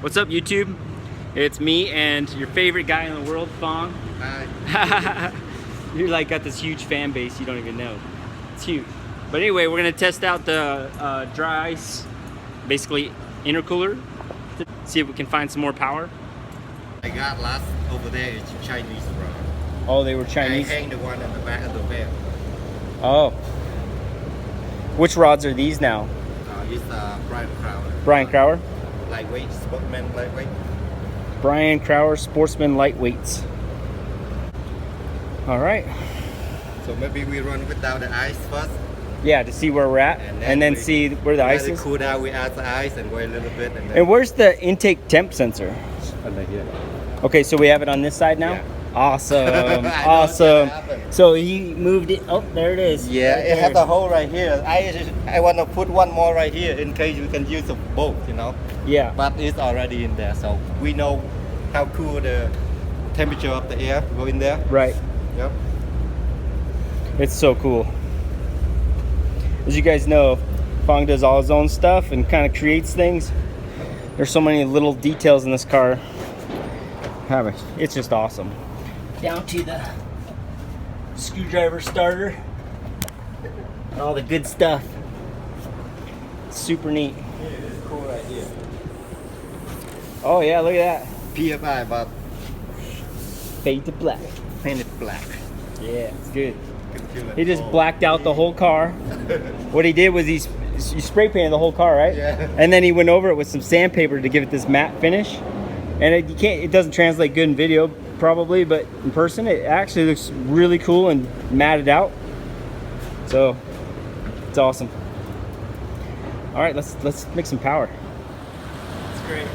What's up, YouTube? It's me and your favorite guy in the world, Phong. Hi. You're like got this huge fan base you don't even know. It's huge. But anyway, we're gonna test out the dry ice, basically intercooler, to see if we can find some more power. I got last over there is Chinese rod. Oh, they were Chinese? I hang the one at the back of the bed. Oh. Which rods are these now? It's Brent Crowder. Brian Crower? Lightweight, sportsman lightweight. Brian Crower, Sportsman Lightweights. All right. So maybe we run without the ice first. Yeah, to see where we're at, and then see where the ice is. Let it cool down, we add the ice and wait a little bit. And where's the intake temp sensor? Under here. Okay, so we have it on this side now? Yeah. Awesome, awesome. So he moved it, oh, there it is. Yeah, right it has a hole right here. I want to put one more right here in case we can use the both, you know. Yeah. But it's already in there, so we know how cool the temperature of the air go in there. Right. Yep. It's so cool. As you guys know, Phong does all his own stuff and kind of creates things. There's so many little details in this car. It's just awesome. Down to the screwdriver starter and all the good stuff. Super neat. Yeah, it's cool right here. Oh yeah, look at that. PFI, but Fade to black. painted black. Yeah, it's good. He just blacked out the whole car. What he did was he spray painted the whole car, right? Yeah. And then he went over it with some sandpaper to give it this matte finish. And it doesn't translate good in video probably, but in person it actually looks really cool and matted out. So it's awesome. All right, let's make some power. It's great.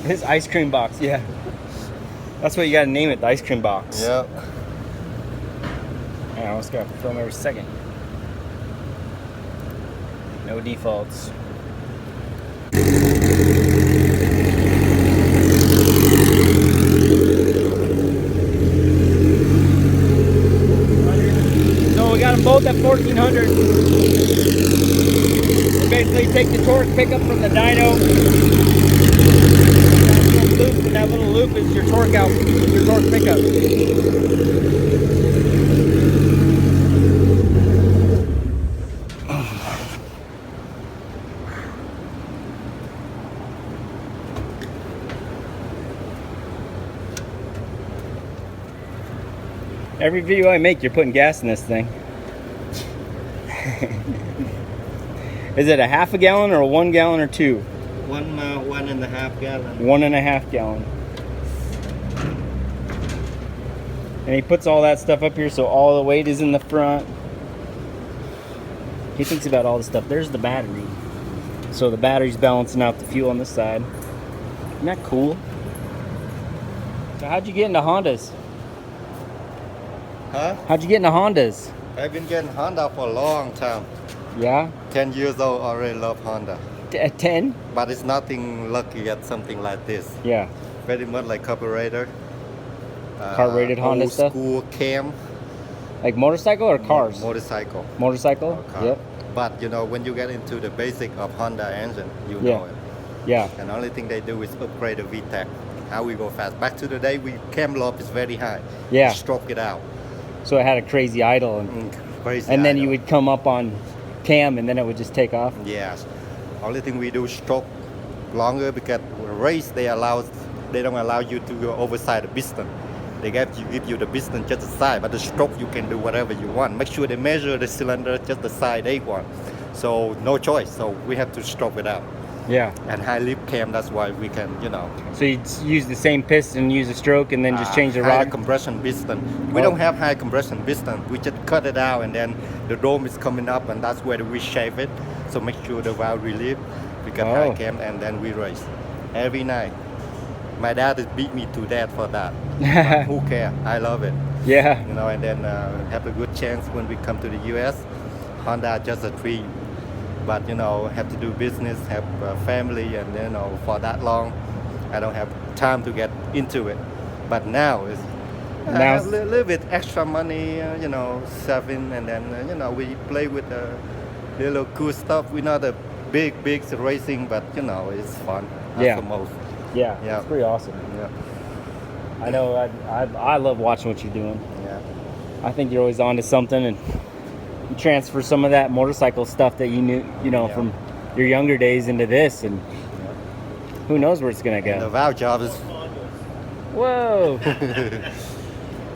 His ice cream box, yeah. That's what you gotta name it, the ice cream box. Yep. I almost gotta film every second. No defaults. So we got them both at 1400. We basically take the torque pickup from the dyno. That little loop is your torque out, your torque pickup. Every video I make, you're putting gas in this thing. Is it a half a gallon or a 1 gallon or 2? 1.5 gallon. 1.5 gallon. And he puts all that stuff up here so all the weight is in the front. He thinks about all this stuff. There's the battery. So the battery's balancing out the fuel on this side. Isn't that cool? So how'd you get into Hondas? Huh? How'd you get into Hondas? I've been getting Honda for a long time. Yeah? 10 years old, already love Honda. At 10? But it's nothing lucky at something like this. Yeah. Very much like carburetor. Car-rated Honda old stuff? School cam. Like motorcycle or cars? Motorcycle. Motorcycle? Car. Yep. But you know, when you get into the basic of Honda engine, you Yeah. know it. Yeah. And the only thing they do is upgrade the VTEC. How we go fast. Back to the day, cam lob is very high. Yeah. You stroke it out. So it had a crazy idle. Crazy. And then idle. you would come up on cam and then it would just take off. Yes. Only thing we do is stroke longer because race they don't allow you to go overside the piston. They give you the piston just the side, but the stroke you can do whatever you want. Make sure they measure the cylinder just the side they want. So no choice. So we have to stroke it out. Yeah. And high lift cam, that's why we can, you know. So you use the same piston, use a stroke, and then just change the high rod? compression piston. We don't have high compression piston. We just cut it out and then the dome is coming up and that's where we shave it. So make sure the valve relief. We got high cam and then we race. Every night. My dad has beat me to death for that. Who cares? I love it. Yeah. You know, and then have a good chance when we come to the US. Honda just a dream. But you know, have to do business, have a family, and you know, for that long, I don't have time to get into it. But now it's I have a little bit extra money, you know, saving, and then you know, we play with the little cool stuff. We're not a big racing, but you know, it's fun. That's Yeah. the most. Yeah, Yeah. it's pretty awesome. Yeah. I know. I love watching what you're doing. Yeah. I think you're always on to something, and you transfer some of that motorcycle stuff that you knew, Yeah. from your younger days into this, and who knows where it's gonna And the go. valve jobs, Whoa!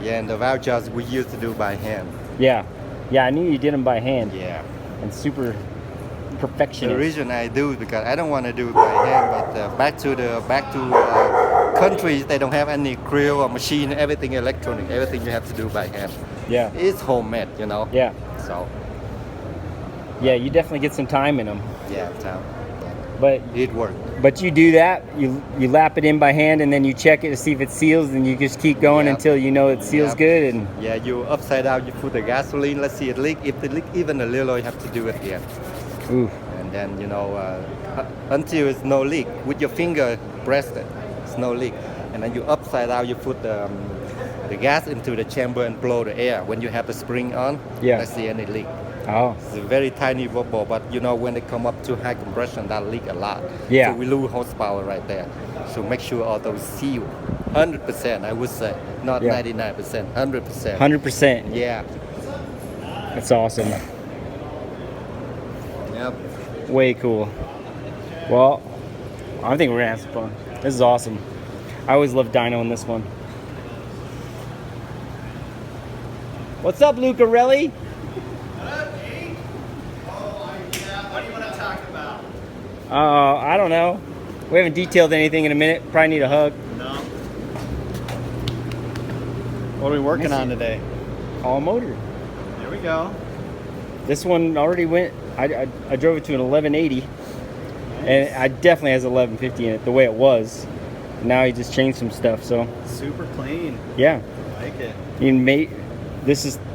yeah, and the valve jobs we used to do by hand. Yeah, I knew you did them by hand, Yeah. and super The perfectionist. reason I do is because I don't want to do it by hand, but back to countries they don't have any grill or machine, everything electronic, everything you have to do by hand. Yeah, It's homemade, you know. yeah, So you definitely get some time in them, yeah, so but it worked. you do that, you lap it in by hand, and then you check it to see if it seals, and you just keep going Yeah. until you know it seals Yeah. good, and Yeah, you upside down, you put the gasoline. Let's see it leak. If it leak even a little, you have to do it again. ooh, And then until it's no leak, with your finger press it, it's no leak. And then you upside down, you put the gas into the chamber and blow the air. When you have the spring on, Yeah. let's see any leak. oh, It's a very tiny bubble, but when they come up to high compression, that leak a lot. Yeah. So we lose horsepower right there. So make sure all those seal, 100%. I would say, not Yeah. 99%, 100%. 100%. Yeah. That's awesome. Yep. Way cool. Well, I think we're gonna have some fun. This is awesome. I always love Dyno in this one. What's up, Lucarelli? What do you want to talk about? I don't know. We haven't detailed anything in a minute. Probably need a hug. No. What are we working on today? All motor. Here we go. This one already went. I drove it to an 1180, and it definitely has 1150 in it, the way it was. Now he just changed some stuff. So Super clean. yeah, I like it.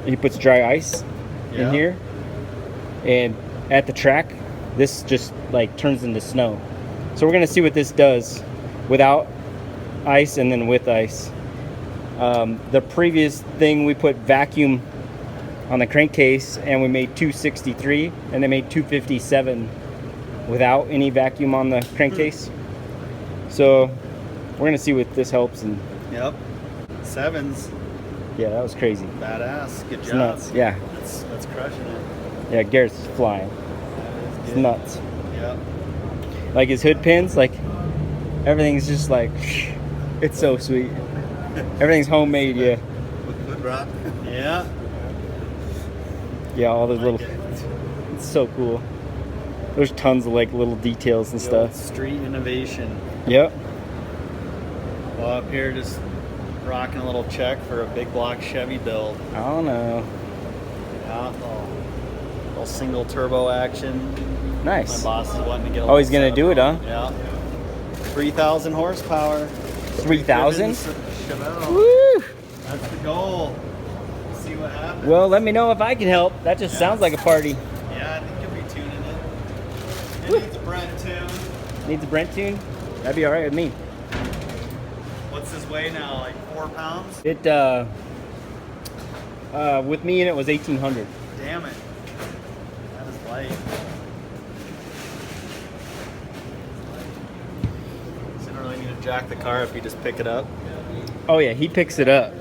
he puts dry ice in Yeah. here, and at the track, this just like turns into snow. So we're gonna see what this does without ice and then with ice. The previous thing we put vacuum on the crankcase, and we made 263, and they made 257 without any vacuum on the crankcase. So we're gonna see what this helps, and Yep. Sevens. yeah, that was crazy. Badass. Good It's job. nuts. Yeah, That's crushing it. yeah, Garrett's flying. It's Good. nuts. Yep. Like his hood pins, like everything's just like, it's so sweet. Everything's homemade, yeah. With good rod. Yeah. Yeah, all those Like little, it. it's so cool. There's tons of like little details and The old stuff. street innovation. Yep. Well, up here just rocking a little check for a big block Chevy build. I don't know. Yeah. Little single turbo action. My Nice. boss is wanting to get a Oh, he's little gonna do it, huh? Yeah. 3,000 horsepower. 3,000? Chevelle. Woo! That's the goal. See what happens. Well, let me know if I can help. That just sounds like a party. Yeah, I think you'll be tuning it. It needs a Brent tune. Needs a Brent tune? That'd be all right with me. What's his weight now? Like 4 pounds? It with me in it was 1,800. Damn it. That is light. So you don't really need to jack the car if you just pick it up. Oh yeah, he picks it up.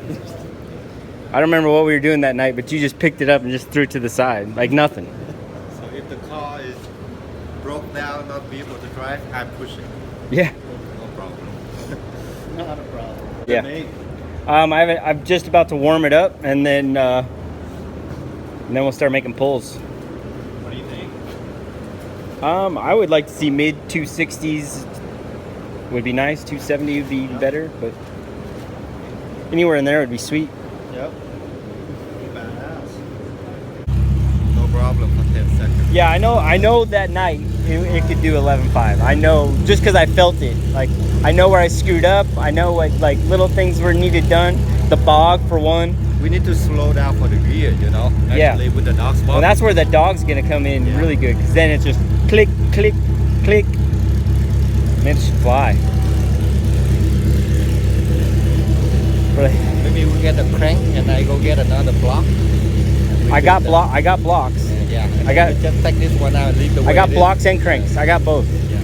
I don't remember what we were doing that night, but you just picked it up and just threw it to the side, like nothing. So if the car is broke down, not be able to drive, I'm pushing. Yeah. No problem. Not a problem. Yeah. Mate. I'm just about to warm it up, and then we'll start making pulls. What do you think? I would like to see mid 260s. Would be nice. 270 would be even better, but anywhere in there would be sweet. Yep. Badass. No problem for 10 seconds. Yeah, I know that night it could do 11.5. I know just because I felt it. Like I know where I screwed up. I know what like little things were needed done. The bog for one. We need to slow down for the gear, Yeah. Actually, with the dog spot. Well, that's where the dog's gonna come in Yeah. really good, because then it's just click, click, click, and it should fly. Really. Maybe we get a crank and I go get another block. I got blocks. Yeah. I got- just take this one out and leave the way I got it is. blocks and cranks. I got both. Yeah.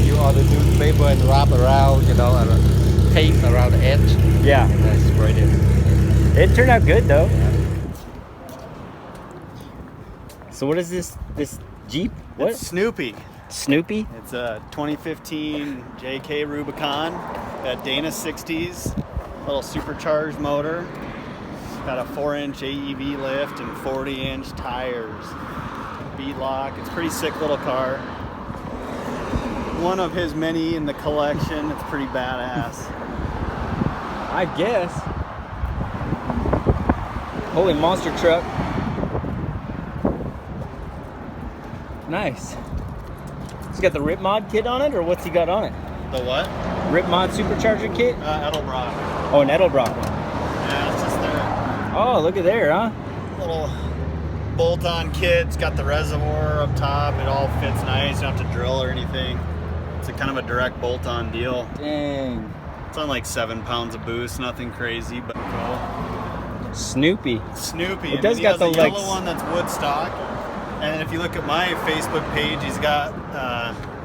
You order newspaper and wrap around, you know, tape around the edge, Yeah. and then spray it. It turned out good though. Yeah. So what is this Jeep? What? It's Snoopy. Snoopy? It's a 2015 JK Rubicon. Got Dana 60s, little supercharged motor. Got a 4-inch AEV lift and 40-inch tires. Bead lock. It's a pretty sick little car. One of his many in the collection. It's pretty badass. I guess. Holy monster truck. Nice. He's got the Rip Mod kit on it, or what's he got on it? The what? Rip Mod supercharger kit? Edelbrock. Oh, an Edelbrock one. Yeah, it's just there. Oh, look at there, huh? Little bolt-on kit. It's got the reservoir up top. It all fits nice. You don't have to drill or anything. It's a kind of a direct bolt-on deal. Dang. It's on like 7 pounds of boost. Nothing crazy, but cool. Snoopy. Snoopy. It does and then he got has the a yellow legs. one that's Woodstock. And then if you look at my Facebook page, he's got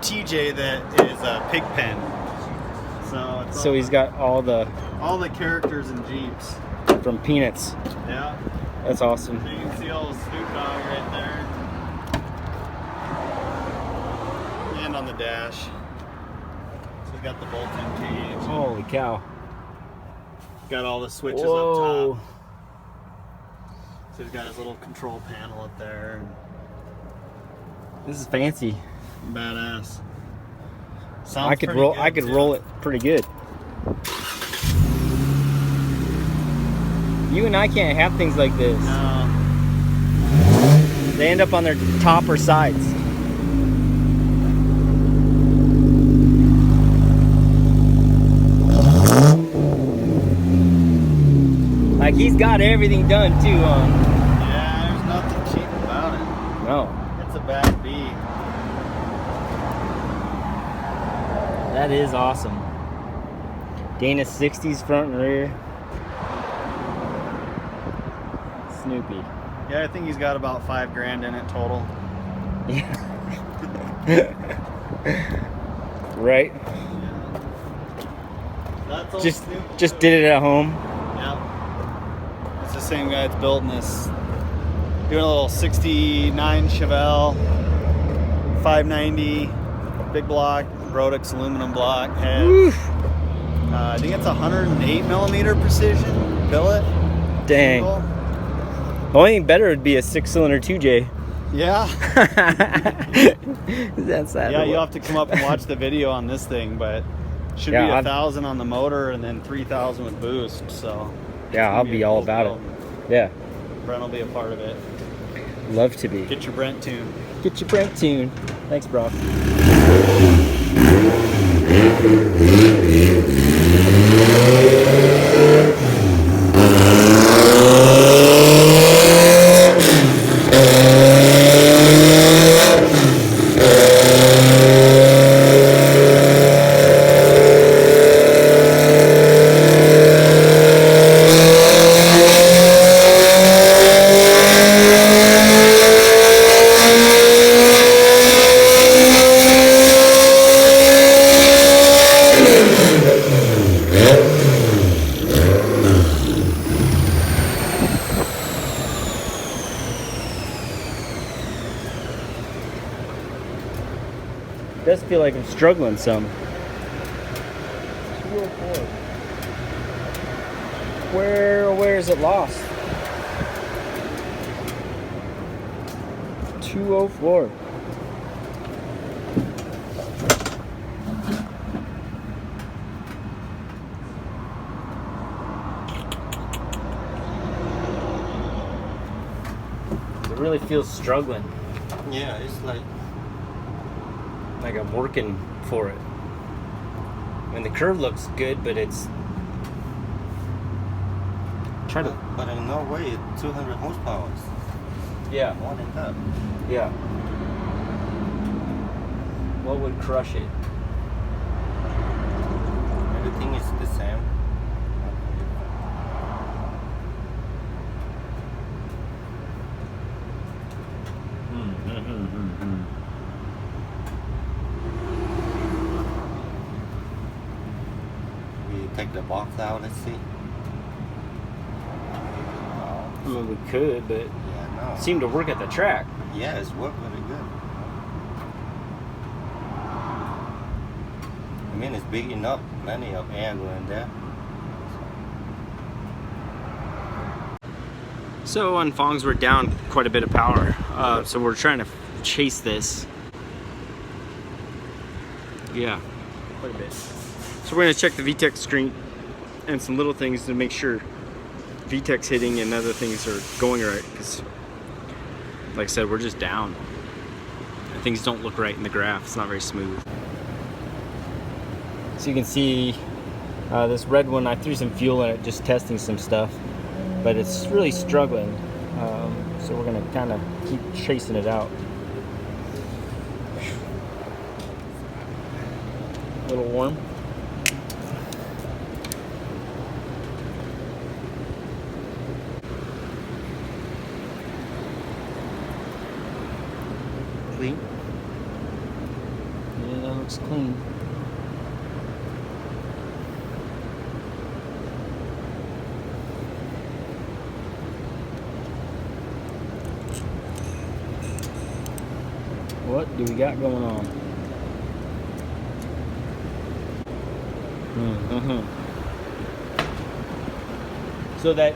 TJ that is a pig pen. So it's So he's got all the all the characters in Jeeps. from Peanuts. Yeah. That's awesome. So you can see old Snoop Dogg right there. And on the dash. So he's got the bolt-in cage. Holy cow. Got all the switches Whoa. up top. So he's got his little control panel up there. This is fancy. Badass. Sounds I could pretty roll. good, I could too. roll it pretty good. You and I can't have things like this. No. They end up on their top or sides. Like he's got everything done too. Yeah, there's nothing cheap about it. No, It's a bad beat. that is awesome. Dana 60s front and rear. Snoopy. Yeah, I think he's got about $5,000 in it total. Right. That's old Just Snoopy. just did it at home. Yep. It's the same guy that's building this. Doing a little 69 Chevelle, 590, big block, Brodix aluminum block head. Woof. I think it's 108 millimeter precision billet. Dang. Single. The only thing better would be a 6-cylinder 2J. Yeah. That's that. Yeah, you'll have to come up and watch the video on this thing, but should Yeah, be I've- 1,000 on the motor and then 3,000 with boost. So Yeah, I'll be all about it. Yeah, Brent will be a part of it. love to be. Get your Brent tune. Get your Brent tune. Thanks, bro. It does feel like I'm struggling some. 204. Where is it lost? 204. It really feels struggling. Yeah, it's like I'm working for it. I mean, the curve looks good, but it's try to. but in no way it's 200 horsepower. Yeah, More than that. yeah. What would crush it? Everything is the same. We take the box out, let's see. I mean, we could, but Yeah, no. it seemed to work at the track. Yeah, it's worked very good. I mean, it's big enough, plenty of air going there. So on Fongs, we're down quite a bit of power. So we're trying to chase this. Yeah, quite a bit. So we're gonna check the VTEC screen and some little things to make sure VTEC's hitting and other things are going right. Because, like I said, we're just down. And things don't look right in the graph. It's not very smooth. So you can see this red one, I threw some fuel in it, just testing some stuff. But it's really struggling, so we're gonna kind of keep chasing it out. A little warm. Clean. Yeah, that looks clean. What do we got going on? So that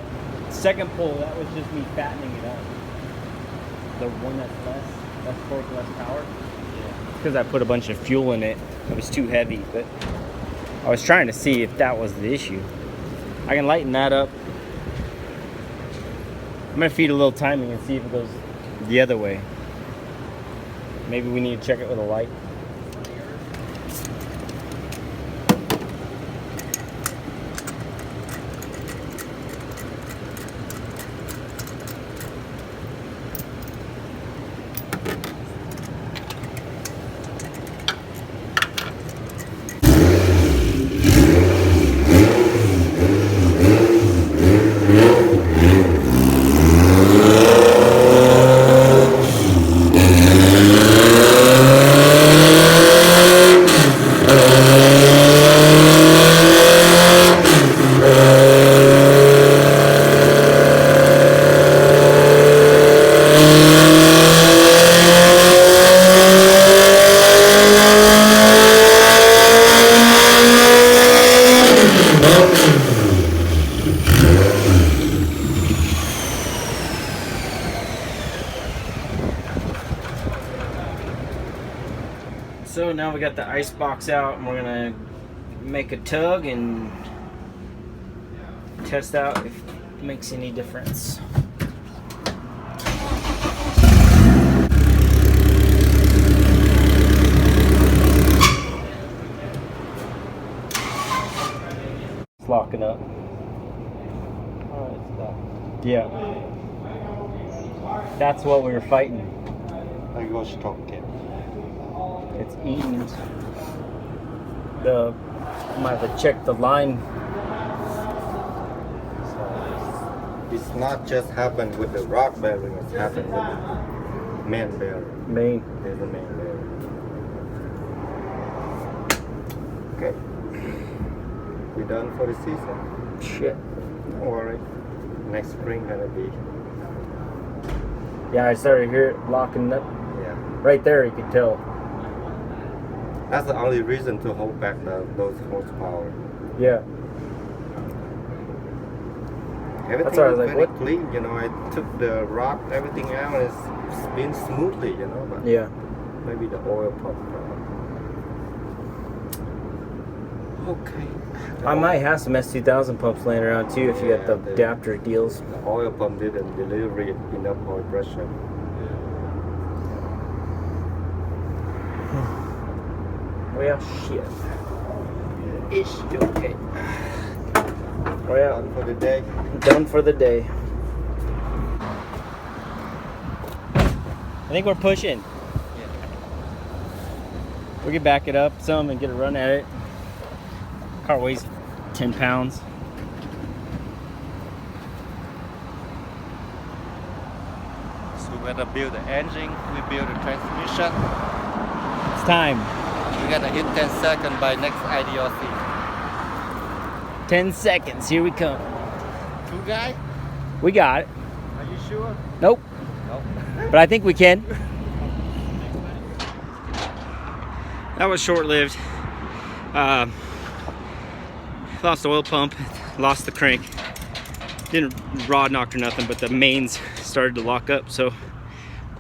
second pull, that was just me fattening it up. The one that's less torque, less power. Yeah. It's because I put a bunch of fuel in it. It was too heavy, but I was trying to see if that was the issue. I can lighten that up. I'm gonna feed a little timing and see if it goes the other way. Maybe we need to check it with a light. So now we got the ice box out and we're gonna make a tug and test out if it makes any difference. It's locking up. Oh, it's done. Yeah. That's what we were fighting. I go stock cap. It's eating. I might have to check the line. So it's not just happened with the rock bearing, it's happened with the main bearing. Main. There's a main bearing. Okay. We done for the season. Shit. Don't worry. Next spring gonna be. Yeah, I started to hear it locking up. Yeah. Right there, you could tell. That's the only reason to hold back those horsepower. Yeah. Everything That's why I was is like, very what? clean, you know. I took the rock, everything out, and it's spins smoothly, you know. But Yeah. maybe the oil pump. Okay. I might have some S2000 pumps laying around too if you got the adapter deals. The oil pump didn't deliver enough oil pressure. Well, shit. It's okay. Well, Done for the day. done for the day. I think we're pushing. Yeah. We can back it up some and get a run at it. Car weighs 10 pounds. we're gonna build the engine, we build the transmission. It's time. We're gonna hit 10 seconds by next IDOC. 10 seconds, here we come. Two guys? We got it. Are you sure? Nope, No. but I think we can. That was short-lived. Lost the oil pump, lost the crank. Didn't rod knock or nothing, but the mains started to lock up, so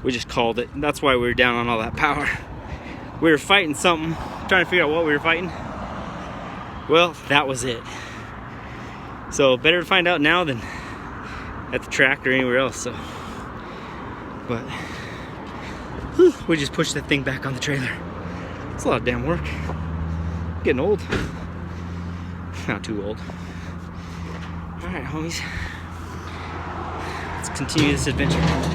we just called it. That's why we were down on all that power. We were fighting something, trying to figure out what we were fighting. Well, that was it. So better to find out now than at the track or anywhere else. So, but whew, we just pushed that thing back on the trailer. It's a lot of damn work. Getting old. Not too old. All right, homies. Let's continue this adventure.